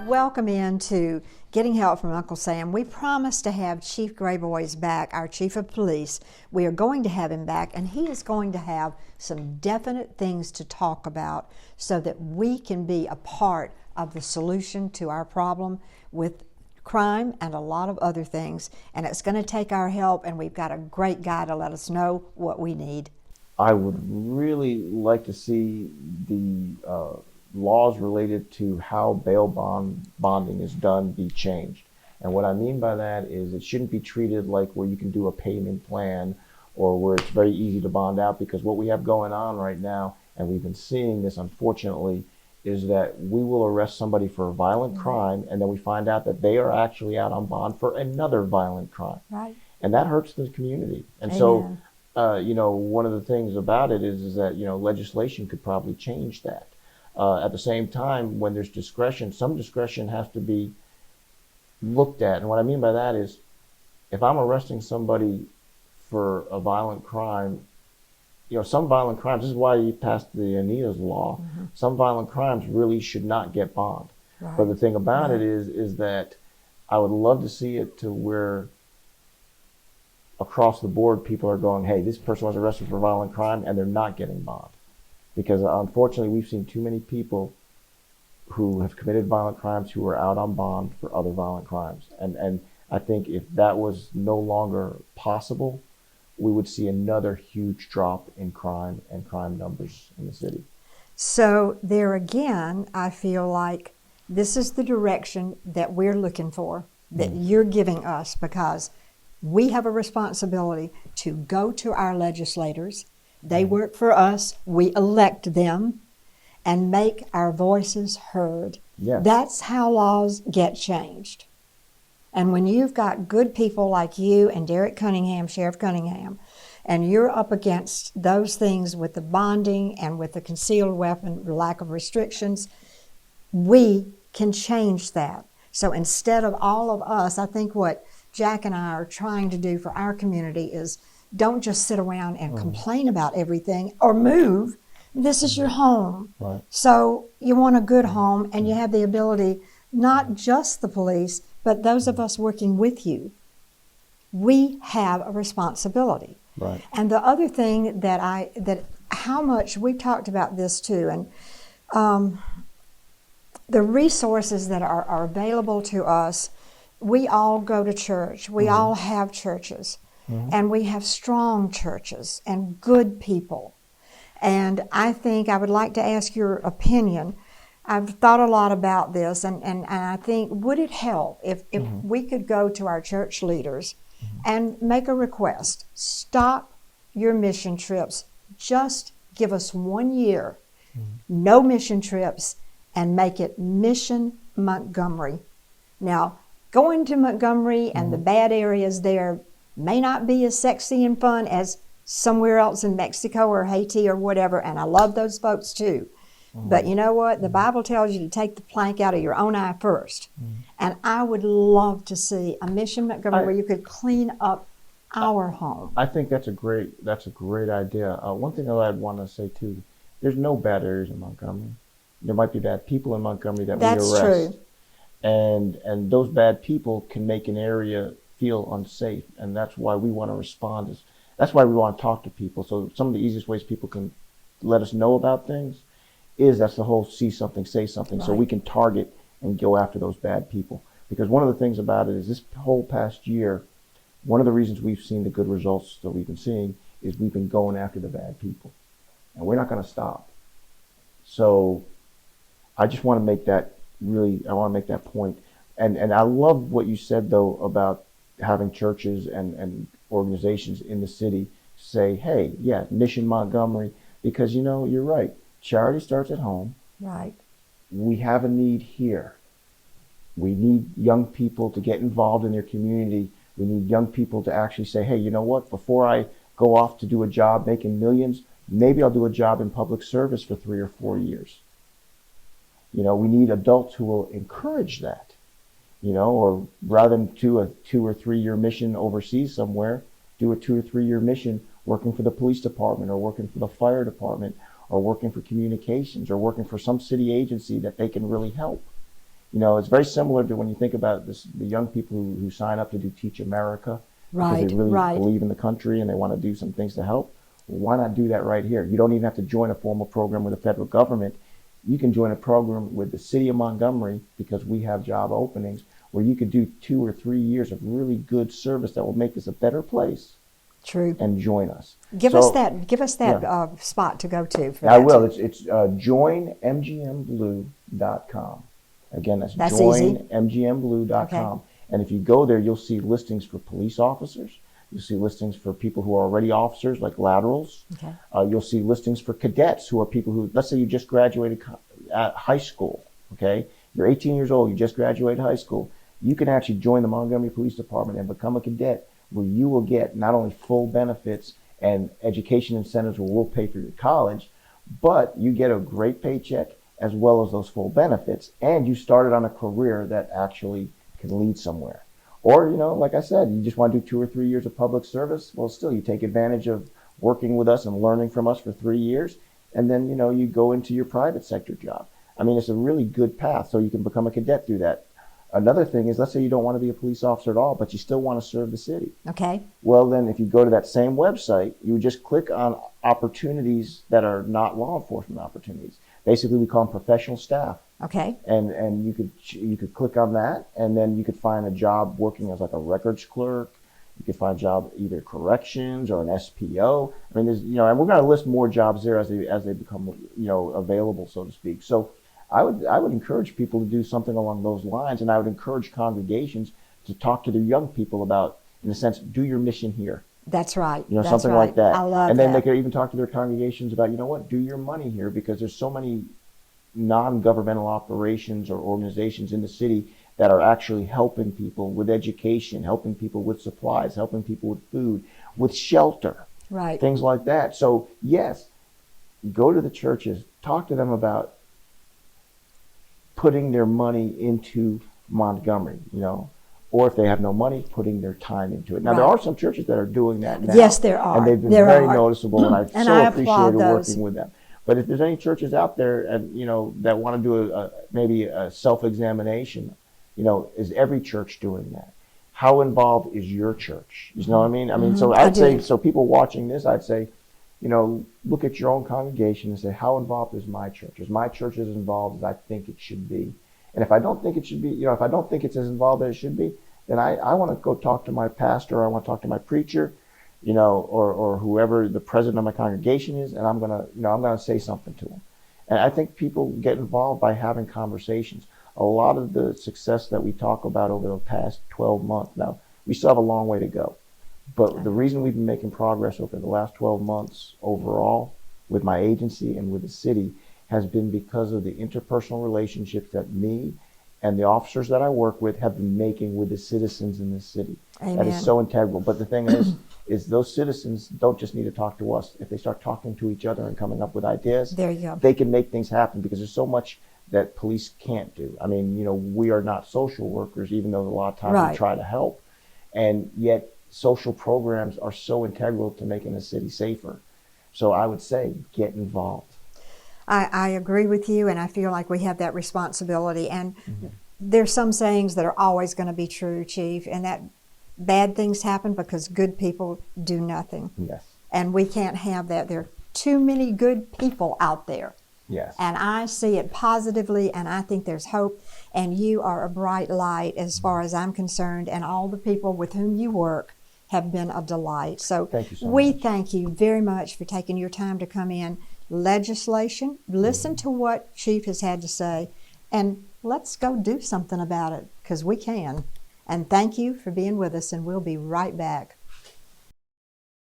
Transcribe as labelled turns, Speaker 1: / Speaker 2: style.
Speaker 1: Welcome into Getting Help from Uncle Sam. We promised to have Chief Grayboys back, our Chief of Police. We are going to have him back, and he is going to have some definite things to talk about so that we can be a part of the solution to our problem with crime and a lot of other things. And it's going to take our help, and we've got a great guy to let us know what we need.
Speaker 2: I would really like to see the laws related to how bail bonding is done be changed. And what I mean by that is it shouldn't be treated like where you can do a payment plan or where it's very easy to bond out, because what we have going on right now, and we've been seeing this unfortunately, is that we will arrest somebody for a violent crime and then we find out that they are actually out on bond for another violent crime.
Speaker 1: Right.
Speaker 2: And that hurts the community. And
Speaker 1: Amen.
Speaker 2: so, one of the things about it is that, legislation could probably change that. At the same time, when there's discretion, some discretion has to be looked at. And what I mean by that is, if I'm arresting somebody for a violent crime, some violent crimes, this is why you passed the Anita's law, some violent crimes really should not get bond.
Speaker 1: Right.
Speaker 2: But the thing about it is that I would love to see it to where across the board people are going, hey, this person was arrested for violent crime and they're not getting bond. Because unfortunately, we've seen too many people who have committed violent crimes who are out on bond for other violent crimes. And I think if that was no longer possible, we would see another huge drop in crime and crime numbers in the city.
Speaker 1: So there again, I feel like this is the direction that we're looking for, that you're giving us, because we have a responsibility to go to our legislators. They work for us, we elect them, and make our voices heard.
Speaker 2: Yes.
Speaker 1: That's how laws get changed. And when you've got good people like you and Derek Cunningham, Sheriff Cunningham, and you're up against those things with the bonding and with the concealed weapon, lack of restrictions, we can change that. So instead of all of us, I think what Jack and I are trying to do for our community is don't just sit around and complain about everything or move. This is your home.
Speaker 2: Right.
Speaker 1: So you want a good home, and you have the ability, not just the police, but those of us working with you. We have a responsibility.
Speaker 2: Right.
Speaker 1: And the other thing that how much, we've talked about this too, and the resources that are available to us, we all go to church. We all have churches. And we have strong churches and good people. And I think I would like to ask your opinion. I've thought a lot about this, and I think, would it help if we could go to our church leaders and make a request? Stop your mission trips. Just give us 1 year, no mission trips, and make it Mission Montgomery. Now, going to Montgomery and the bad areas there may not be as sexy and fun as somewhere else in Mexico or Haiti or whatever, and I love those folks too. But you know what? The Bible tells you to take the plank out of your own eye first. And I would love to see a Mission Montgomery where you could clean up our home.
Speaker 2: I think that's a great idea. One thing I'd want to say too, there's no bad areas in Montgomery. There might be bad people in Montgomery that we arrest.
Speaker 1: That's true.
Speaker 2: And those bad people can make an area feel unsafe, and that's why we want to respond. That's why we want to talk to people. So some of the easiest ways people can let us know about things that's the whole see something, say something, so we can target and go after those bad people. Because one of the things about it is this whole past year, one of the reasons we've seen the good results that we've been seeing is we've been going after the bad people, and we're not going to stop. So I just want to make that point. And I love what you said though about having churches and organizations in the city say, hey, yeah, Mission Montgomery, because you're right. Charity starts at home.
Speaker 1: Right.
Speaker 2: We have a need here. We need young people to get involved in their community. We need young people to actually say, hey, you know what? Before I go off to do a job making millions, maybe I'll do a job in public service for 3 or 4 years. We need adults who will encourage that. Or rather than do a 2 or 3 year mission overseas somewhere, do a 2 or 3 year mission working for the police department or working for the fire department or working for communications or working for some city agency that they can really help. You know, it's very similar to when you think about this, the young people who sign up to do Teach America because
Speaker 1: Right,
Speaker 2: they really
Speaker 1: right.
Speaker 2: believe in the country and they want to do some things to help. Well, why not do that right here? You don't even have to join a formal program with the federal government. You can join a program with the city of Montgomery because we have job openings where you could do 2 or 3 years of really good service that will make this a better place
Speaker 1: True.
Speaker 2: and join us.
Speaker 1: Give
Speaker 2: So,
Speaker 1: us that. Give us that
Speaker 2: yeah.
Speaker 1: spot to go to. For
Speaker 2: I
Speaker 1: that
Speaker 2: will.
Speaker 1: too.
Speaker 2: It's joinmgmblue.com. Again, that's
Speaker 1: That's easy.
Speaker 2: joinmgmblue.com.
Speaker 1: Okay.
Speaker 2: And if you go there, you'll see listings for police officers. You'll see listings for people who are already officers, like laterals.
Speaker 1: Okay.
Speaker 2: You'll see listings for cadets, who are people who, let's say you just graduated high school, okay? You're 18 years old, you just graduated high school. You can actually join the Montgomery Police Department and become a cadet, where you will get not only full benefits and education incentives where we'll pay for your college, but you get a great paycheck as well as those full benefits. And you started on a career that actually can lead somewhere. Or, you know, like I said, you just want to do 2 or 3 years of public service. Well, still, you take advantage of working with us and learning from us for 3 years. And then, you know, you go into your private sector job. I mean, it's a really good path. So you can become a cadet through that. Another thing is, let's say you don't want to be a police officer at all, but you still want to serve the city.
Speaker 1: Okay.
Speaker 2: Well, then if you go to that same website, you would just click on opportunities that are not law enforcement opportunities. Basically, we call them professional staff.
Speaker 1: Okay.
Speaker 2: And you could click on that, and then you could find a job working as like a records clerk. You could find a job either corrections or an SPO. I mean, there's, you know, and we're going to list more jobs there as they become, you know, available, so to speak. So I would encourage people to do something along those lines, and I would encourage congregations to talk to their young people about, in a sense, do your mission here.
Speaker 1: That's right.
Speaker 2: You know,
Speaker 1: That's
Speaker 2: something
Speaker 1: right.
Speaker 2: like that.
Speaker 1: I love
Speaker 2: and then
Speaker 1: that.
Speaker 2: they could even talk to their congregations about, you know what, do your money here, because there's so many non-governmental operations or organizations in the city that are actually helping people with education, helping people with supplies, helping people with food, with shelter,
Speaker 1: Right.
Speaker 2: things like that. So yes, go to the churches, talk to them about putting their money into Montgomery, you know, or if they have no money, putting their time into it. Now, there
Speaker 1: Right.
Speaker 2: are some churches that are doing that now.
Speaker 1: Yes, there are.
Speaker 2: And they've been
Speaker 1: There
Speaker 2: very
Speaker 1: are.
Speaker 2: noticeable, and I
Speaker 1: And
Speaker 2: so
Speaker 1: I applaud
Speaker 2: appreciated
Speaker 1: those.
Speaker 2: working with them. But if there's any churches out there, and you know, that want to do maybe a self-examination, you know, is every church doing that? How involved is your church? You know what I mean? I mean, so
Speaker 1: I
Speaker 2: I'd say,
Speaker 1: do.
Speaker 2: so people watching this, I'd say, you know, look at your own congregation and say, how involved is my church? Is my church as involved as I think it should be? And if I don't think it should be, you know, if I don't think it's as involved as it should be, then I want to go talk to my pastor, or I want to talk to my preacher, you know, or whoever the president of my congregation is, and I'm gonna say something to them. And I think people get involved by having conversations. A lot of the success that we talk about over the past 12 months, now we still have a long way to go, but the reason we've been making progress over the last 12 months overall with my agency and with the city has been because of the interpersonal relationships that me and the officers that I work with have been making with the citizens in this city.
Speaker 1: Amen.
Speaker 2: That is so integral. But the thing is those citizens don't just need to talk to us. If they start talking to each other and coming up with ideas,
Speaker 1: There you go.
Speaker 2: they can make things happen, because there's so much that police can't do. I mean, you know, we are not social workers, even though a lot of times
Speaker 1: Right.
Speaker 2: we try to help. And yet social programs are so integral to making the city safer. So I would say, get involved.
Speaker 1: I agree with you, and I feel like we have that responsibility. And there's some sayings that are always going to be true, Chief, and that bad things happen because good people do nothing.
Speaker 2: Yes.
Speaker 1: And we can't have that. There are too many good people out there.
Speaker 2: Yes.
Speaker 1: And I see it positively, and I think there's hope. And you are a bright light as far as I'm concerned, and all the people with whom you work have been a delight. So
Speaker 2: Thank you so
Speaker 1: we
Speaker 2: much.
Speaker 1: thank you very much for taking your time to come in. Legislation, listen to what Chief has had to say, and let's go do something about it, because we can. And thank you for being with us, and we'll be right back.